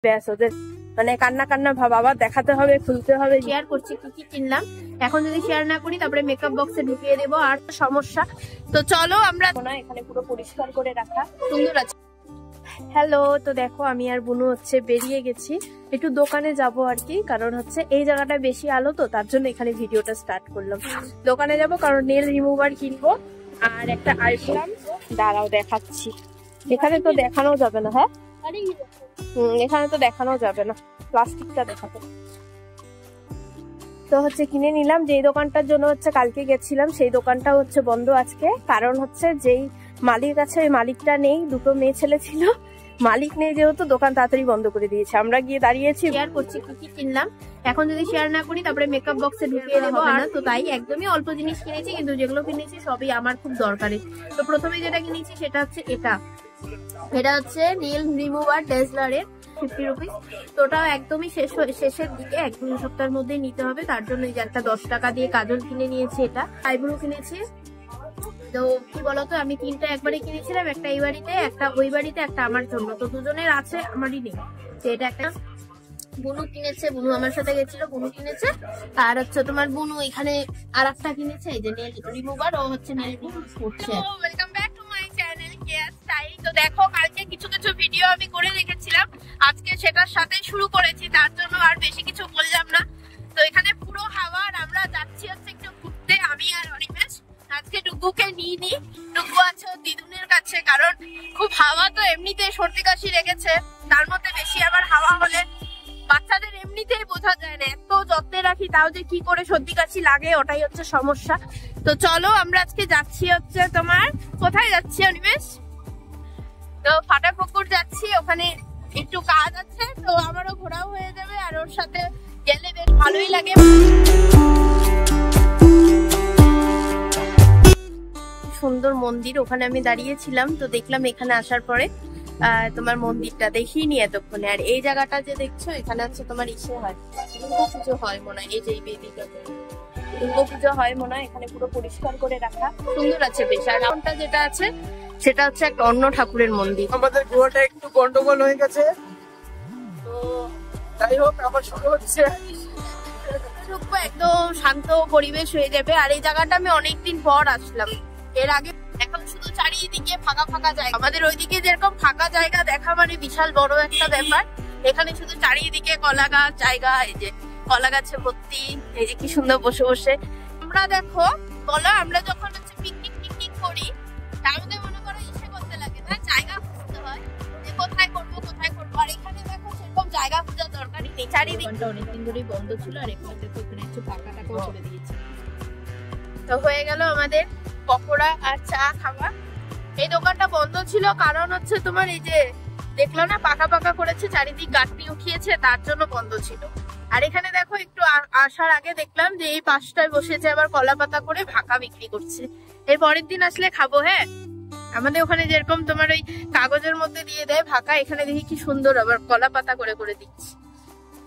ব্যাস ওদের মানে কান্না কান্না ভাব, আবার দেখাতে হবে, খুলতে হবে। শেয়ার করছি কি কি কিনলাম, এখন যদি শেয়ার না করি তারপরে মেকআপ বক্সে ঢুকিয়ে দেবো, আর সমস্যা। তো চলো আমরা এখানে পুরো পরিষ্কার করে রাখা, সুন্দর আছে। হ্যালো, তো দেখো আমি আর বুনু হচ্ছে বেরিয়ে গেছি, একটু দোকানে যাব আর কি, কারণ হচ্ছে এই জায়গাটা বেশি আলো তো তার জন্য এখানে ভিডিওটা স্টার্ট করলাম। দোকানে যাব কারণ নেল রিমুভার কিনবো আর একটা আইটেম, দাঁড়াও দেখাচ্ছি। এখানে তো দেখানো যাবে না, হ্যাঁ এখানে তো দেখানো যাবে না, প্লাস্টিকটা দেখাতে। তো হচ্ছে কিনে নিলাম, যেই দোকানটার জন্য হচ্ছে কালকে গেছিলাম সেই দোকানটা হচ্ছে বন্ধ আজকে, কারণ হচ্ছে যেই মালিক আছে ওই মালিকটা নেই, দুটো মেয়ে ছেলে ছিল, মালিক নেই যেহেতু দোকান তাড়াতাড়ি বন্ধ করে দিয়েছে। আমরা গিয়ে দাঁড়িয়েছি, শেয়ার করছি কি কি কিনলাম, এখন যদি শেয়ার না করি তারপরে মেকআপ বক্সে ঢুকিয়ে দেবো না, তো তাই একদমই অল্প জিনিস কিনেছি, কিন্তু যেগুলো কিনেছি সবই আমার খুব দরকারি। তো প্রথমে যেটা কিনেছি সেটা হচ্ছে এটা হচ্ছে নেল রিমুভার ডেজলারের 50 রুপিস। তো ওটাও একদমই শেষের দিকে, 1-2 সপ্তাহের মধ্যে নিতে হবে, তার জন্য এই যে একটা 10 টাকা দিয়ে কাজল কিনে নিয়েছি, এটা আইব্রো কিনেছি। তো কি বলতো, আমি 3টা একবারে কিনেছিলাম, একটা এই বাড়িতে, একটা ওই বাড়িতে, একটা আমার জন্য, তো দুজনের আছে, আমারই নেই। তো এটা একটা বুনু কিনেছে, বুনু আমার সাথে গেছিল, বুনু কিনেছে। আর হচ্ছে তোমার বুনু এখানে আর একটা কিনেছে, এই যে নেল রিমুভার, ও হচ্ছে নেল রিমুভ করছে। Welcome back to my channel care style. তো দেখো কালকে কিছু কিছু ভিডিও আমি করে রেখেছিলাম, আজকে সেটার সাথে শুরু করেছি, তার জন্য আর বেশি কিছু বললাম না। তো এখানে পুরো হাওয়া, আর আমরা যাচ্ছি হচ্ছে একটু ঘুরতে, আমি আর অনিমেষ। আজকে ডুগুকে নিয়ে নি, ডুগু আছে দিদুনের কাছে, কারণ খুব হাওয়া, তো এমনিতে সর্দি কাশি লেগেছে, তার মধ্যে বেশি আবার হাওয়া হলে বাচ্চাদের এমনিতেই বোঝা যায় না, এত যত্নে রাখি তাও যে কি করে সর্দি কাশি লাগে, ওটাই হচ্ছে সমস্যা। তো চলো আমরা আজকে যাচ্ছি হচ্ছে তোমার, কোথায় যাচ্ছি অনিমেষ? তো ফাটাপুকুর যাচ্ছি, ওখানে একটু কাজ আছে, তো আমারও ঘোরাও হয়ে যাবে, আর ওর সাথে গেলে বেশ ভালোই লাগে। সুন্দর মন্দির, ওখানে আমি দাঁড়িয়েছিলাম, তো দেখলাম এখানে আসার পরে তোমার মন্দিরটা দেখিনি এতক্ষণে। আর এই জায়গাটা যে দেখছো, এখানে হচ্ছে তোমার ইসে হয়, দুর্গা পুজো হয় মনে হয়, এই যে বেদিটা দুর্গা পুজো হয় মনে হয়, এখানে পুরো পরিষ্কার করে রাখা, সুন্দর আছে বেশ। আর রাউন্ডটা যেটা আছে সেটা হচ্ছে একটা অন্য ঠাকুরের মন্দির। আমাদের গোয়াটা একটু গন্ডগোল হয়ে গেছে, তো যাই হোক আবার শুরু হচ্ছে, একদম শান্ত পরিবেশ হয়ে যাবে। আর এই জায়গাটা আমি অনেকদিন পর আসলাম, এর আগে এখন শুধু চারিদিকে ফাঁকা ফাঁকা জায়গা, আমাদের ওইদিকে যেরকম ফাঁকা জায়গা দেখা মানে বিশাল বড় একটা ব্যাপার, এখানে শুধু চারিদিকে কলা গাছ জায়গা, এই যে কলা গাছে ভর্তি, এই যে কি সুন্দর বসে বসে আমরা দেখো বলো, আমরা যখন হচ্ছে পিকনিক করি তার মধ্যে মনে করো ইসে করতে লাগে না, জায়গা খুঁজতে হয় যে কোথায় করবো, আর এখানে দেখো সেরকম জায়গা খোঁজার দরকারই নেই, চারিদিকটা অনেকদিন ধরেই বন্ধ ছিল, আর এখানে দেখো এখানে একটু ফাঁকা টাকাও করে দিয়েছে। তো হয়ে গেল আমাদের পকোড়া আর চা খাওয়া। এই দোকানটা বন্ধ ছিল কারণ হচ্ছে তোমার এই যে দেখলো না পাকা করেছে, চারিদিক গাঁটনি উঠিয়েছে, তার জন্য বন্ধ ছিল। আর এখানে দেখো একটু আসার আগে দেখলাম যে এই পাশটায় বসেছে আবার কলা পাতা করে ভাকা বিক্রি করছে, এর পরের দিন আসলে খাবো। হ্যাঁ, আমাদের ওখানে যেরকম তোমার ওই কাগজের মধ্যে দিয়ে দেয় ভাকা, এখানে দেখি কি সুন্দর আবার কলা পাতা করে দিচ্ছে।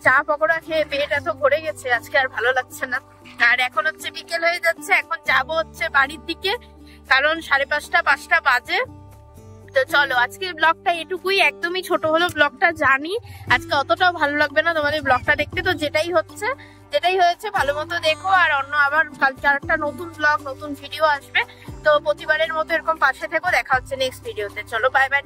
চা পকোড়া খেয়ে পেট এত ভরে গেছে, আজকে আর ভালো লাগছে না। আর এখন হচ্ছে বিকেল হয়ে যাচ্ছে, এখন যাবো হচ্ছে বাড়ির দিকে, কারণ 5:30 বাজে। তো চলো আজকের ব্লগটা এটুকুই, একদমই ছোট হলো ব্লগটা, জানি আজকে অতটাও ভালো লাগবে না তোমাদের ব্লগটা দেখতে, তো যেটাই হয়েছে ভালো মতো দেখো। আর অন্য আবার কালকে একটা নতুন ব্লগ নতুন ভিডিও আসবে, তো প্রতিবারের মতো এরকম পাশে থেকো, দেখা হচ্ছে নেক্সট ভিডিওতে। চলো বাই বাই।